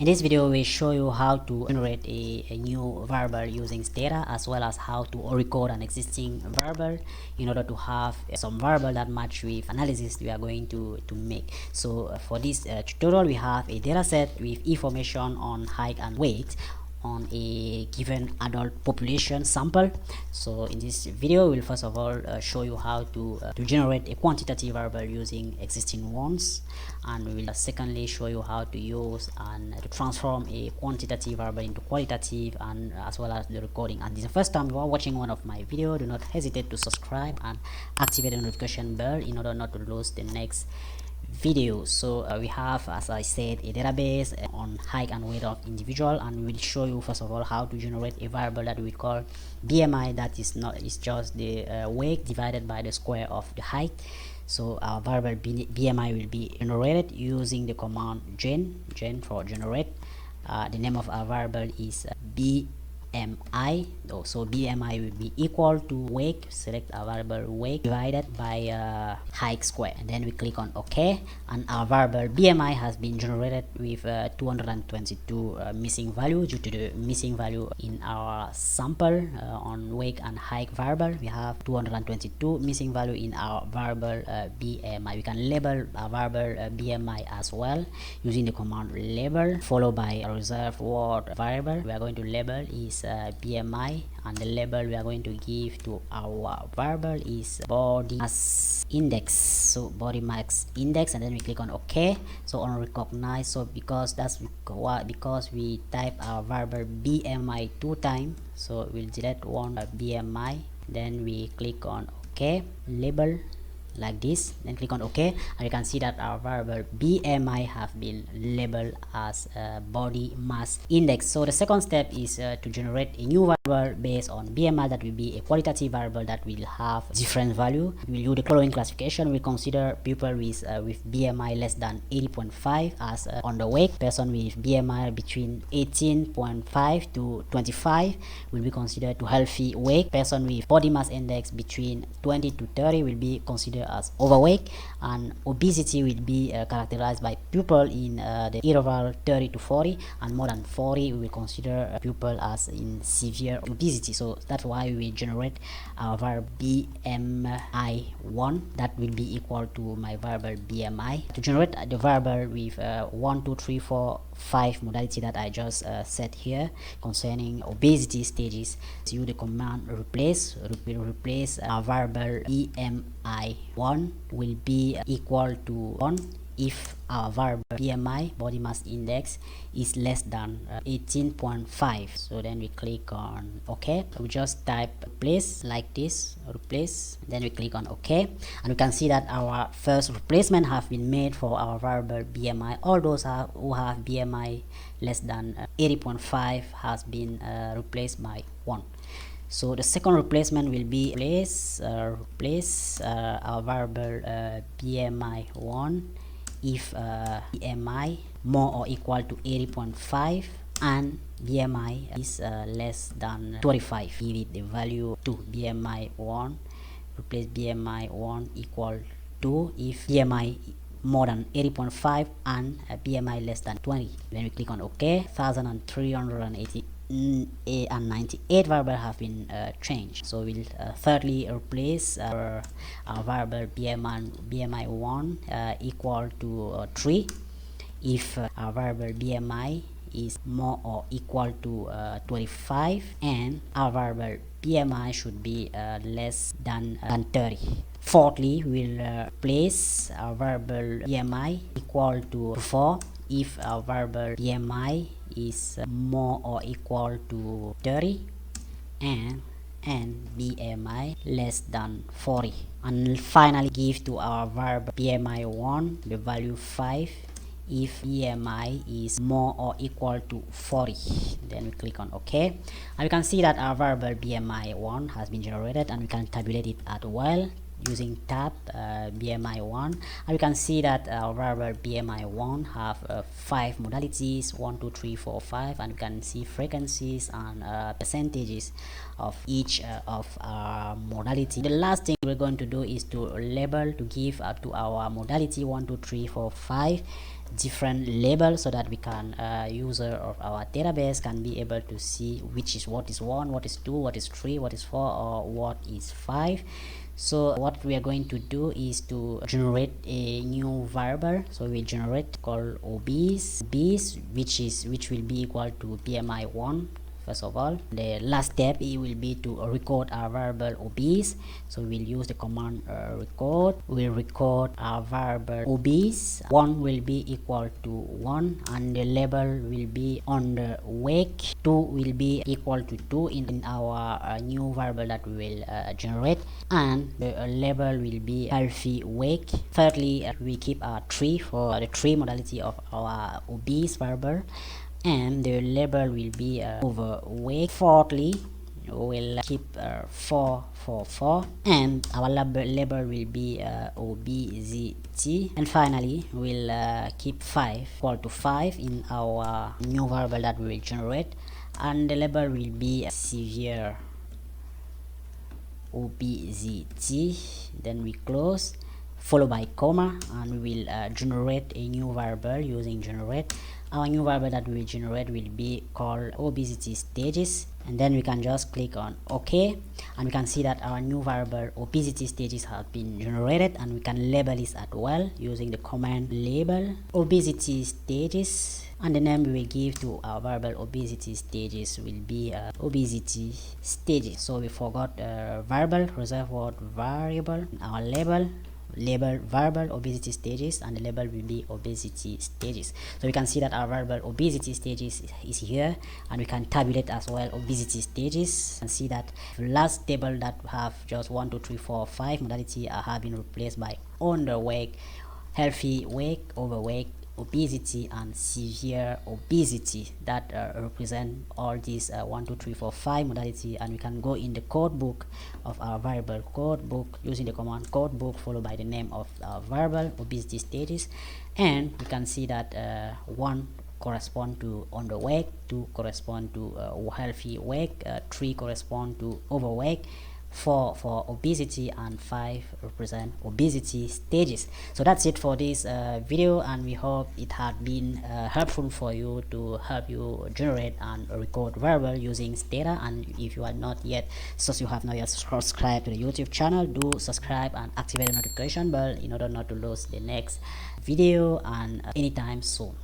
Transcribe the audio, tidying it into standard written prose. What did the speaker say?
this video we show you how to generate a new variable using STATA, as well as how to record an existing variable in order to have some variable that match with analysis we are going to make. So for this tutorial, we have a data set with information on height and weight on a given adult population sample. So in this video, we'll first of all show you how to generate a quantitative variable using existing ones, and we will secondly show you how to use and to transform a quantitative variable into qualitative, and as well as the recording. And this is the first time you are watching one of my video, do not hesitate to subscribe and activate the notification bell in order not to lose the next video. So we have, as I said, a database on height and weight of individual, and we will show you first of all how to generate a variable that we call BMI, that is just the weight divided by the square of the height. So our variable BMI will be generated using the command gen for generate. The name of our variable is BMI. So BMI will be equal to weight. Select our variable weight divided by height square, and then we click on OK, and our variable BMI has been generated with 222 missing value due to the missing value in our sample on weight and height variable. We have 222 missing value in our variable BMI. We can label our variable BMI as well using the command label followed by a reserved word variable. We are going to label is BMI, and the label we are going to give to our variable is body mass index. So body mass index, and then we click on OK. So on recognize, so because we type our variable BMI 2 times, so we'll delete one BMI, then we click on OK, label like this, then click on OK, and you can see that our variable BMI have been labeled as body mass index. So the second step is to generate a new variable based on BMI that will be a qualitative variable that will have different value. We will do the following classification. We consider people with BMI less than 80.5 as underweight. Person with BMI between 18.5 to 25 will be considered to healthy weight. Person with body mass index between 20 to 30 will be considered as overweight, and obesity will be characterized by people in the interval 30 to 40, and more than 40 we will consider people as in severe obesity. So that's why we generate our variable BMI1 that will be equal to my variable BMI. To generate the variable with 1, 2, 3, 4, 5 modality that I just set here concerning obesity stages, so use the command replace our variable BMI1 will be equal to 1 if our variable BMI body mass index is less than 18.5. so then we click on OK. We just type replace like this, replace, then we click on OK, and we can see that our first replacement have been made for our variable BMI. All those who have BMI less than 80.5 has been replaced by 1. So the second replacement will be replace our variable BMI1 if BMI more or equal to 80.5 and BMI is less than 25. Give it the value 2. BMI1, replace BMI1 equal to if BMI more than 80.5 and BMI less than 20. Then we click on OK. 1380 and 98 variable have been changed. So we'll thirdly replace our variable BMI1 equal to 3 if our variable BMI is more or equal to 25, and our variable BMI should be less than 30. Fourthly, we'll place our variable BMI equal to 4 if our variable BMI is more or equal to 30 and BMI less than 40. And finally, give to our variable BMI1 the value 5 if BMI is more or equal to 40. Then we click on OK, and we can see that our variable BMI1 has been generated, and we can tabulate it as well using tab BMI1, and we can see that our variable BMI1 have 5 modalities, 1, 2, 3, 4, 5, and you can see frequencies and percentages of each of our modality. The last thing we're going to do is to label, to give to our modality 1, 2, 3, 4, 5 different labels so that we can user of our database can be able to see which is what is 1, what is 2, what is 3, what is 4, or what is 5. So what we are going to do is to generate a new variable. So we generate called obese, which will be equal to BMI1. First of all, the last step it will be to record our variable obese. So we'll use the command record. We'll record our variable obese. 1 will be equal to 1, and the label will be underweight. 2 will be equal to 2 in our new variable that we will generate, and the label will be healthy weight. Thirdly, we keep our 3 for the 3 modality of our obese variable, and the label will be overweight. Fourthly, we'll keep 4 for 4, and our label will be obesity. And finally, we'll keep 5 equal to 5 in our new variable that we will generate, and the label will be severe obesity. Then we close, followed by comma, and we will generate a new variable using generate. Our new variable that we will generate will be called obesity stages, and then we can just click on OK, and we can see that our new variable obesity stages have been generated, and we can label it as well using the command label obesity stages, and the name we will give to our variable obesity stages will be obesity stages. So we forgot variable, reserve word variable, our label variable obesity stages, and the label will be obesity stages. So we can see that our variable obesity stages is here, and we can tabulate as well obesity stages, and see that the last table that have just 1, 2, 3, 4, 5 modality have been replaced by underweight, healthy weight, overweight, obesity, and severe obesity that represent all these 1, 2, 3, 4, 5 modality. And we can go in the code book of our variable code book using the command code book followed by the name of our variable obesity stages, and we can see that 1 correspond to underweight, 2 correspond to healthy weight, 3 correspond to overweight, 4 for obesity, and 5 represent obesity stages. So that's it for this video, and we hope it had been helpful for you to help you generate and record variable using STATA. And if you are not yet, so you have not yet subscribed to the YouTube channel, do subscribe and activate the notification bell in order not to lose the next video and anytime soon.